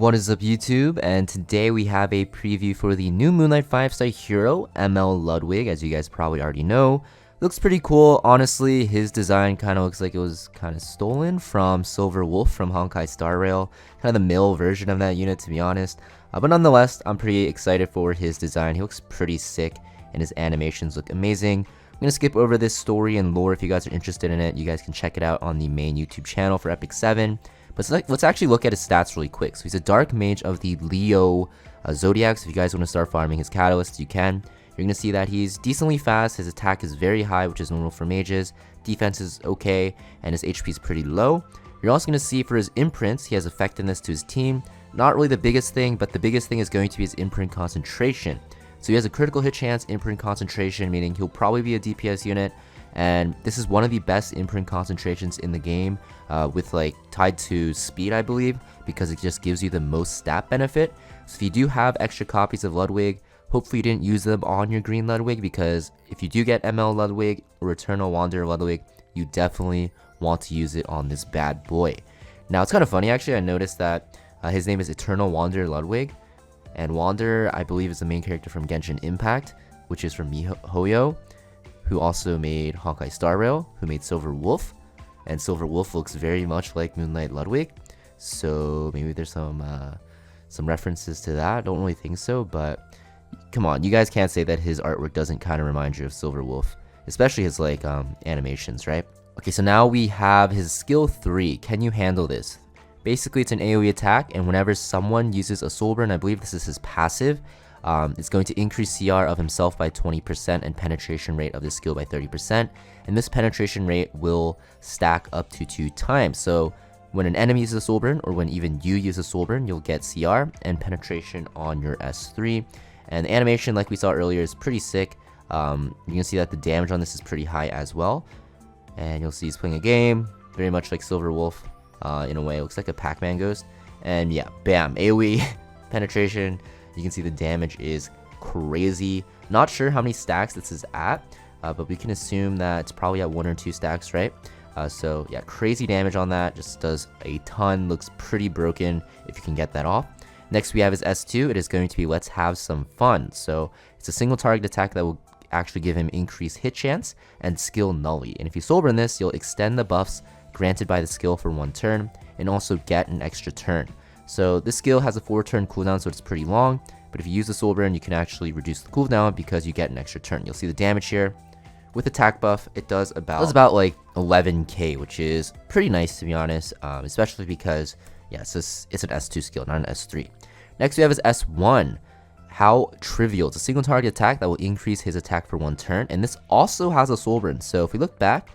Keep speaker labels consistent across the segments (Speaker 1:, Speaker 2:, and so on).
Speaker 1: What is up YouTube, and today we have a preview for the new Moonlight 5-star hero, ML Ludwig. As you guys probably already know, looks pretty cool. Honestly, his design kind of looks like it was kind of stolen from Silver Wolf from Honkai Star Rail, kind of the male version of that unit, to be honest. But nonetheless, I'm pretty excited for his design. He looks pretty sick and his animations look amazing. I'm going to skip over this story and lore. If you guys are interested in it, you guys can check it out on the main YouTube channel for Epic 7. But let's actually look at his stats really quick. So he's a Dark Mage of the Leo Zodiac. So if you guys want to start farming his catalysts, you can. You're going to see that he's decently fast. His attack is very high, which is normal for mages. Defense is okay, and his HP is pretty low. You're also going to see for his imprints, he has effectiveness to his team. Not really the biggest thing, but the biggest thing is going to be his imprint concentration. So he has a critical hit chance, imprint concentration, meaning he'll probably be a DPS unit. And this is one of the best imprint concentrations in the game, with like tied to speed, I believe, because it just gives you the most stat benefit. So if you do have extra copies of Ludwig, hopefully you didn't use them on your green Ludwig, because if you do get ML Ludwig or Eternal Wanderer Ludwig, you definitely want to use it on this bad boy. Now it's kind of funny actually, I noticed that his name is Eternal Wanderer Ludwig, and Wanderer I believe is the main character from Genshin Impact, which is from miHoYo, who also made Honkai Star Rail, who made Silver Wolf, and Silver Wolf looks very much like Moonlight Ludwig, so maybe there's some references to that. Don't really think so, but come on, you guys can't say that his artwork doesn't kind of remind you of Silver Wolf, especially his like animations, right? Okay, so now we have his skill 3. Can you handle this? Basically, it's an AoE attack, and whenever someone uses a Soulburn, I believe this is his passive, it's going to increase CR of himself by 20% and penetration rate of the skill by 30%. And this penetration rate will stack up to 2 times. So when an enemy uses a Soulburn, or when even you use a Soulburn, you'll get CR and penetration on your S3. And the animation, like we saw earlier, is pretty sick. You can see that the damage on this is pretty high as well. And you'll see he's playing a game, very much like Silver Wolf in a way. It looks like a Pac-Man ghost. And yeah, bam, AoE penetration. You can see the damage is crazy. Not sure how many stacks this is at, but we can assume that it's probably at 1 or 2 stacks, right? So yeah, crazy damage on that. Just does a ton. Looks pretty broken if you can get that off. Next we have his S2. It is going to be Let's Have Some Fun. So it's a single target attack that will actually give him increased hit chance and skill nully. And if you Soulburn this, you'll extend the buffs granted by the skill for 1 turn and also get an extra turn. So this skill has a 4-turn cooldown, so it's pretty long, but if you use the Soulburn, you can actually reduce the cooldown because you get an extra turn. You'll see the damage here. With attack buff, it does about like 11k, which is pretty nice to be honest, especially because yeah, it's an S2 skill, not an S3. Next we have his S1. How trivial. It's a single target attack that will increase his attack for 1 turn, and this also has a Soulburn. So if we look back,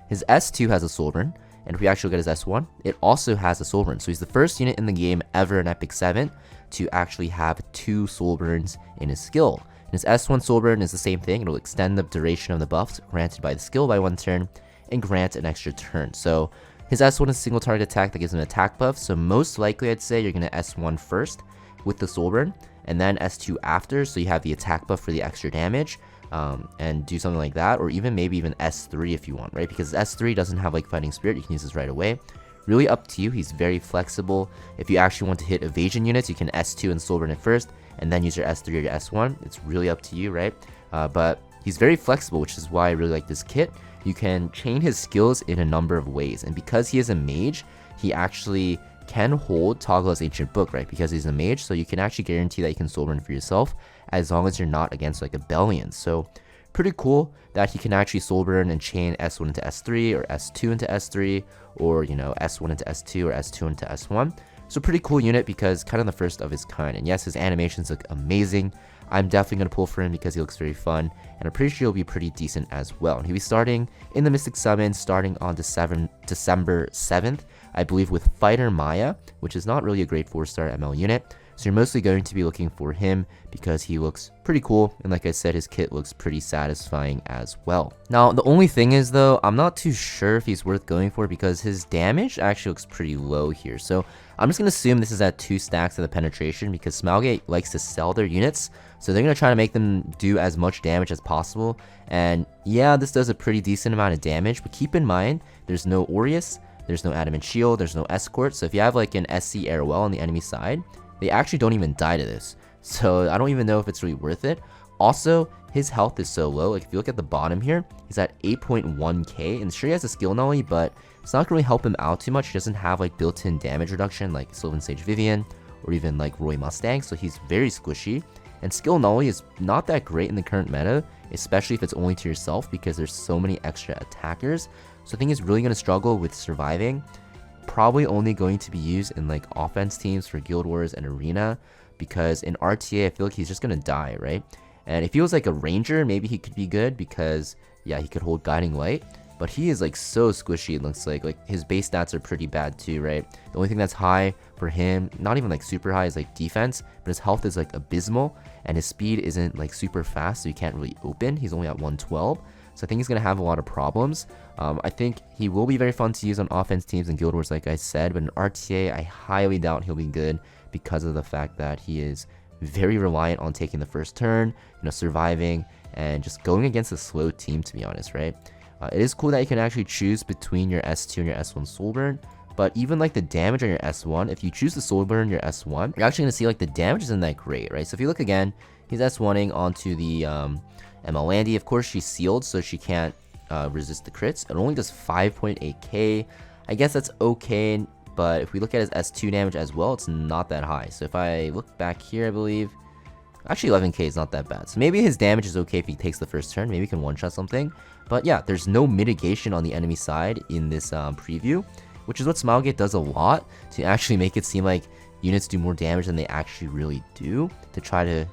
Speaker 1: his S2 has a Soulburn, and if we actually get his S1, it also has a Soulburn. So he's the first unit in the game ever in Epic 7 to actually have 2 Soulburns in his skill. And his S1 Soulburn is the same thing. It'll extend the duration of the buffs granted by the skill by 1 turn and grant an extra turn. So his S1 is a single target attack that gives him an attack buff. So most likely I'd say you're going to S1 first with the Soulburn and then S2 after. So you have the attack buff for the extra damage. And do something like that, or even maybe S3 if you want, right? Because S3 doesn't have like Fighting Spirit, you can use this right away. Really up to you. He's very flexible. If you actually want to hit evasion units, you can S2 and Soulburn it first, and then use your S3 or your S1. It's really up to you, right? But he's very flexible, which is why I really like this kit. You can chain his skills in a number of ways, and because he is a mage, he actually can hold Toggle as Ancient Book, right? Because he's a mage, so you can actually guarantee that you can Soulburn for yourself as long as you're not against like a Bellion. So pretty cool that he can actually Soulburn and chain S1 into S3 or S2 into S3, or you know, S1 into S2 or S2 into S1. So pretty cool unit because kind of the first of his kind. And yes, his animations look amazing. I'm definitely going to pull for him because he looks very fun, and I'm pretty sure he'll be pretty decent as well. And he'll be starting in the Mystic Summon starting on December 7th, I believe, with Fighter Maya, which is not really a great 4-star ML unit. So you're mostly going to be looking for him because he looks pretty cool, and like I said, his kit looks pretty satisfying as well. Now the only thing is though, I'm not too sure if he's worth going for because his damage actually looks pretty low here. So I'm just going to assume this is at 2 stacks of the penetration because Smilegate likes to sell their units, so they're going to try to make them do as much damage as possible. And yeah, this does a pretty decent amount of damage, but keep in mind there's no Aureus, there's no adamant shield, there's no escort. So if you have like an SC airwell on the enemy side, they actually don't even die to this. So I don't even know if it's really worth it. Also, his health is so low. Like if you look at the bottom here, he's at 8.1k, and sure he has a skill nully, but it's not gonna really help him out too much. He doesn't have like built-in damage reduction like Sylvan Sage Vivian or even like Roy Mustang, so he's very squishy. And skill nully is not that great in the current meta, especially if it's only to yourself, because there's so many extra attackers. So I think he's really gonna struggle with surviving. Probably only going to be used in like offense teams for Guild Wars and Arena, because in RTA I feel like he's just gonna die, right? And if he was like a ranger, maybe he could be good because, yeah, he could hold Guiding Light. But he is like so squishy, it looks like his base stats are pretty bad too, right? The only thing that's high for him, not even like super high, is like defense, but his health is like abysmal, and his speed isn't like super fast, so he can't really open. He's only at 112, so I think he's gonna have a lot of problems. I think he will be very fun to use on offense teams and Guild Wars, like I said, but in RTA, I highly doubt he'll be good because of the fact that he is very reliant on taking the first turn, surviving, and just going against a slow team, to be honest, right? It is cool that you can actually choose between your S2 and your S1 Soulburn, but even like the damage on your S1, if you choose the Soulburn your S1, you're actually going to see like the damage isn't that great, right? So if you look again, he's S1ing onto the ML Landy. Of course, she's sealed, so she can't resist the crits. It only does 5.8k. I guess that's okay, but if we look at his S2 damage as well, it's not that high. So if I look back here, I believe, actually 11k is not that bad. So maybe his damage is okay if he takes the first turn. Maybe he can one-shot something. But yeah, there's no mitigation on the enemy side in this preview, which is what Smilegate does a lot to actually make it seem like units do more damage than they actually really do, to try to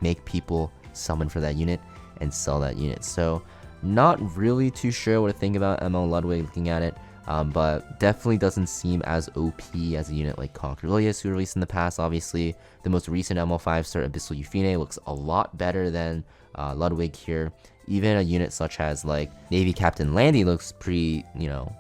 Speaker 1: make people summon for that unit and sell that unit. So not really too sure what to think about ML Ludwig looking at it. But definitely doesn't seem as OP as a unit like Conquer Lilius, who released in the past. Obviously, the most recent ML5 star Abyssal Euphine looks a lot better than Ludwig here. Even a unit such as like Navy Captain Landy looks pretty,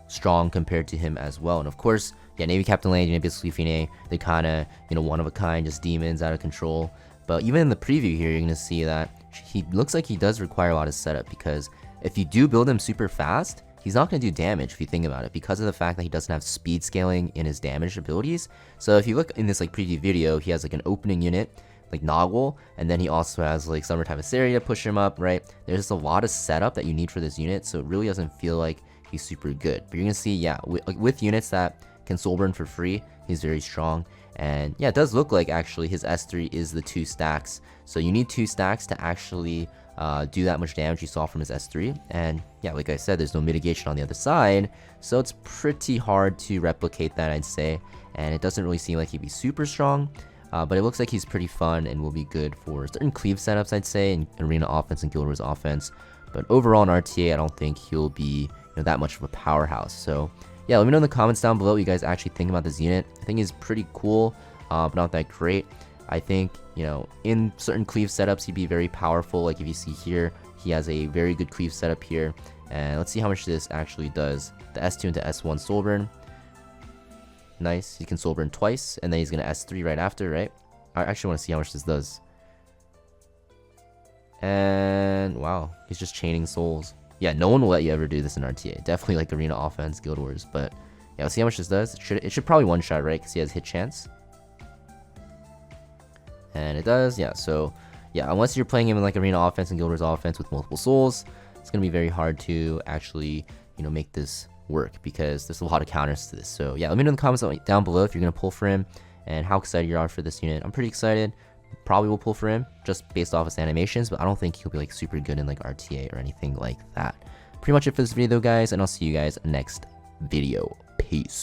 Speaker 1: strong compared to him as well. And of course, yeah, Navy Captain Landy and Abyssal Euphine, they're kind of, one of a kind, just demons out of control. But even in the preview here, you're going to see that he looks like he does require a lot of setup, because if you do build him super fast, he's not going to do damage if you think about it, because of the fact that he doesn't have speed scaling in his damage abilities. So if you look in this like preview video, he has like an opening unit like Noggle, and then he also has like Summertime Assyria to push him up, right? There's just a lot of setup that you need for this unit, so it really doesn't feel like he's super good. But you're going to see, yeah, with units that can Soulburn for free, he's very strong. And yeah, it does look like actually his S3 is the 2 stacks. So you need 2 stacks to actually do that much damage you saw from his S3. And yeah, like I said, there's no mitigation on the other side, so it's pretty hard to replicate that, I'd say. And it doesn't really seem like he'd be super strong, but it looks like he's pretty fun and will be good for certain cleave setups, I'd say, in Arena offense and Guild Wars offense. But overall in RTA, I don't think he'll be that much of a powerhouse. So yeah, let me know in the comments down below what you guys actually think about this unit. I think he's pretty cool, but not that great. I think, in certain cleave setups, he'd be very powerful. Like if you see here, he has a very good cleave setup here. And let's see how much this actually does. The S2 into S1 Soulburn. Nice. He can Soulburn twice, and then he's going to S3 right after, right? I actually want to see how much this does. And wow, he's just chaining souls. Yeah, no one will let you ever do this in RTA. Definitely like Arena offense, Guild Wars. But yeah, let's see how much this does. It should probably one-shot, right? Because he has hit chance. And it does, yeah. So yeah, unless you're playing him in like Arena offense and Guild Wars offense with multiple souls, it's gonna be very hard to actually make this work, because there's a lot of counters to this. So yeah, let me know in the comments down below if you're gonna pull for him and how excited you are for this unit. I'm pretty excited. Probably will pull for him just based off his animations, but I don't think he'll be like super good in like RTA or anything like that. Pretty much it for this video though, guys, and I'll see you guys next video. Peace.